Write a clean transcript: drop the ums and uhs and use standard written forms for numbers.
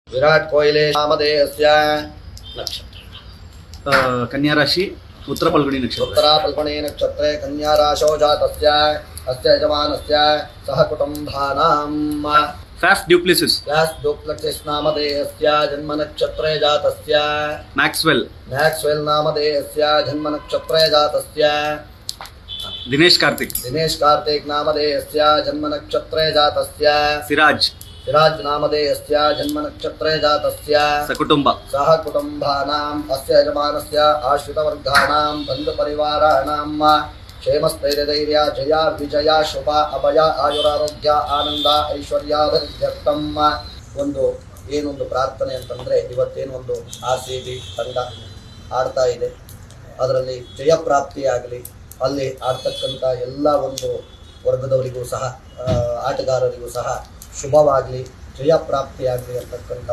विराट कोहली नामधेयस्य नक्षत्र कन्या राशि उत्तर फल्गुनी नक्षत्र उत्तरा फल्गुनी नक्षत्रे कन्या राशौ जातस्य अस्य यजमानस्य सह कुटुम्बानां फास्ट ड्यूप्लिसिस डुप्लेक्सिस् नामधेयस्य जन्म नक्षत्रे जातस्य मैक्सवेल नामधेयस्य जन्म नक्षत्रे जातस्य दिनेश कार्तिक नामधेयस्य जन्म नक्षत्रे जातस्य सिराज नामधेयस्य जन्म नक्षत्रे जातस्य सह कुटुम्बानाम् अस्य यजमानस्य आश्रितवर्गाणां बन्धुपरिवाराणां क्षेमस्थैर्यधैर्य जया विजया शुभ अभय आयुरारोग्य आनंद ಐಶ್ವರ್ಯಾಭಿವೃದ್ಧ್ಯರ್ಥಂ ಏನೊಂದು ಪ್ರಾರ್ಥನೆ ಅಂತಂದ್ರೆ ಇವತ್ತೇನು ಒಂದು RCB ತಂಡ ಆಡ್ತಾ ಇದೆ, ಅದರಲ್ಲಿ ಜಯ ಪ್ರಾಪ್ತಿಯಾಗಲಿ, ಅಲ್ಲಿ ಆಡ್ತಕ್ಕಂಥ ಎಲ್ಲ ಒಂದು ವರ್ಗದವರಿಗೂ ಸಹ ಆಟಗಾರರಿಗೂ ಸಹ ಶುಭವಾಗಲಿ, ಜಯ ಪ್ರಾಪ್ತಿಯಾಗಲಿ ಅಂತಕ್ಕಂಥ